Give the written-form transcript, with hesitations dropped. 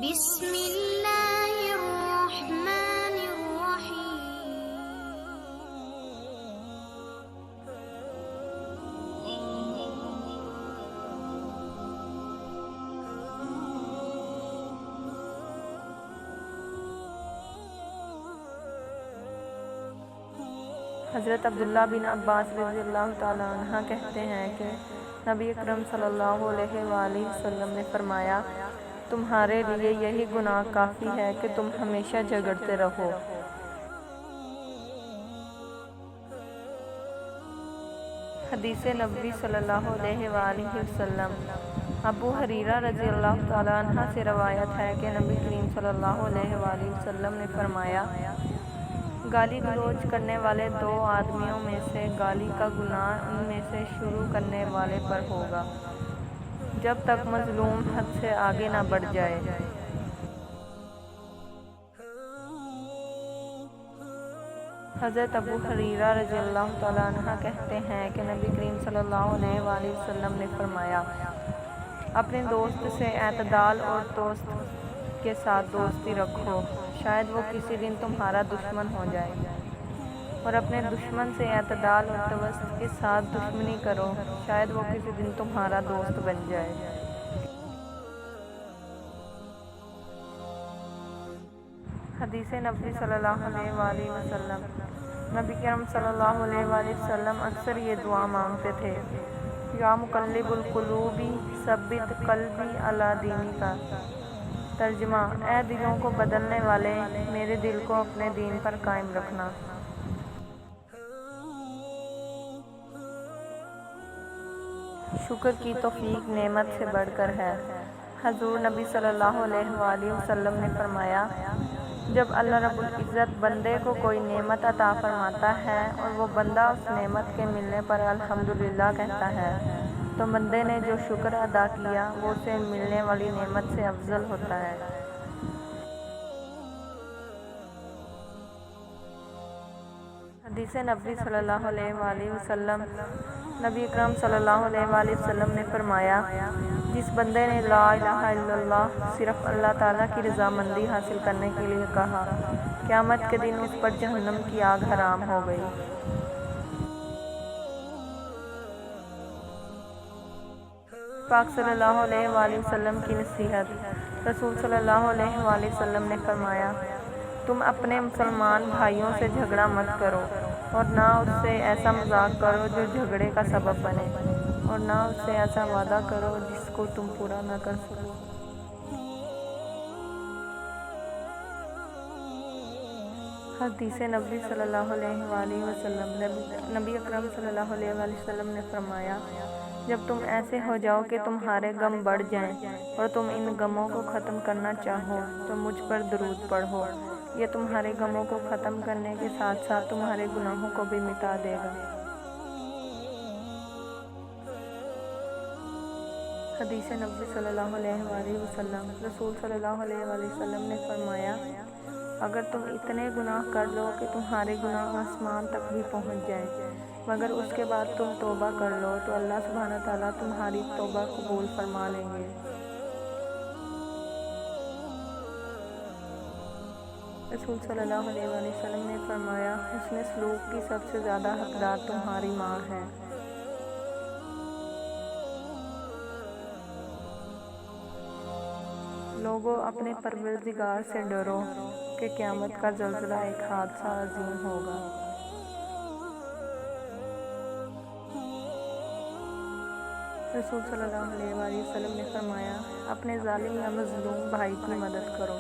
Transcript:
बिस्मिल्लाहिर्रहमानिर्रहीम। हज़रत अब्दुल्ला बिन अब्बास रज़ियल्लाहु ताला अन्हा कहते हैं कि नबी अकरम सल्लल्लाहु अलैहि वसल्लम ने फरमाया, तुम्हारे लिए यही गुनाह काफ़ी है कि तुम हमेशा झगड़ते रहो। हदीस नबवी सल्लल्लाहु अलैहि वसल्लम। अबू हरीरा रज़ियल्लाहु ताला अन्हा से रवायत है कि नबी करीम सल्लल्लाहु अलैहि वसल्लम ने फरमाया, गाली गलौज करने वाले दो आदमियों में से गाली का गुनाह उनमें से शुरू करने वाले पर होगा, जब तक मज़लूम हद से आगे ना बढ़ जाए। हज़रत अबू हरीरा रज़ियल्लाहु ताला अन्हा कहते हैं कि नबी करीम सल्लल्लाहु अलैहि वसल्लम ने फरमाया, अपने दोस्त से एतदाल और दोस्त के साथ दोस्ती रखो, शायद वो किसी दिन तुम्हारा दुश्मन हो जाए, और अपने दुश्मन से एतदाल और तवस्त के साथ दुश्मनी करो, शायद वो किसी दिन तुम्हारा दोस्त बन जाए। हदीस नबवी सल्लल्लाहु अलैहि वसल्लम। नबी करम सल्लल्लाहु अलैहि वसल्लम अक्सर ये दुआ मांगते थे, या मुकल्लिबुल कुलूबी सब्बित कल्बी अला दीनिका। तर्जुमा, ए दिलों को बदलने वाले, मेरे दिल को अपने दीन पर कायम रखना। शुक्र की तौफीक नेमत से बढ़कर है। हजूर नबी सल्लल्लाहु अलैहि वसल्लम ने फरमाया, जब अल्लाह रब्बुल इज़्ज़त बंदे को कोई नेमत अता फरमाता है और वो बंदा उस नेमत के मिलने पर अल्हम्दुलिल्लाह कहता है, तो बंदे ने जो शुक्र अदा किया वो उसे मिलने वाली नेमत से अफजल होता है। हदीस नबवी सल्लल्लाहु अलैहि वसल्लम। नबी अकरम सल्लल्लाहु अलैहि वसल्लम ने फरमाया, जिस बंदे ने ला इलाहा इल्लल्लाह सिर्फ अल्लाह ताला की रज़ामंदी हासिल करने के लिए कहा, क़यामत के दिन उस पर जहन्नम की आग हराम हो गई। पाक सल्लल्लाहु अलैहि वसल्लम की नसीहत। रसूल सल्लल्लाहु अलैहि वसल्लम ने फरमाया, तुम अपने मुसलमान भाइयों से झगड़ा मत करो, और ना उससे ऐसा मजाक करो जो झगड़े का सबब बने, और ना उससे ऐसा वादा करो जिसको तुम पूरा ना कर सको। हदीस नबी सल्लल्लाहु अलैहि वसल्लम। नबी अकरम सल्लल्लाहु अलैहि वसल्लम ने फरमाया, जब तुम ऐसे हो जाओ कि तुम्हारे गम बढ़ जाएं और तुम इन गमों को ख़त्म करना चाहो, तो मुझ पर दुरूद पढ़ो, ये तुम्हारे गमों को ख़त्म करने के साथ साथ तुम्हारे गुनाहों को भी मिटा देगा। हदीस नबी सल्लल्लाहु अलैहि वसल्लम। रसूल सल्लल्लाहु अलैहि वसल्लम ने फरमाया, अगर तुम इतने गुनाह कर लो कि तुम्हारे गुनाह आसमान तक भी पहुँच जाएं, मगर उसके बाद तुम तौबा कर लो, तो अल्लाह सुब्हानहू तआला तुम्हारी तौबा कबूल फरमा लेंगे। रसूल सल्लल्लाहु अलैहि वसल्लम ने फरमाया, हुस्न सलूक की सबसे ज़्यादा हकदार तुम्हारी माँ है। लोगों, अपने परवरदिगार से डरो कि क़यामत का ज़ल्ज़ला एक हादसा अजीम होगा। रसूल सल्लल्लाहु अलैहि वसल्लम ने फरमाया, अपने ज़ालिम या मज़लूम भाई की मदद करो।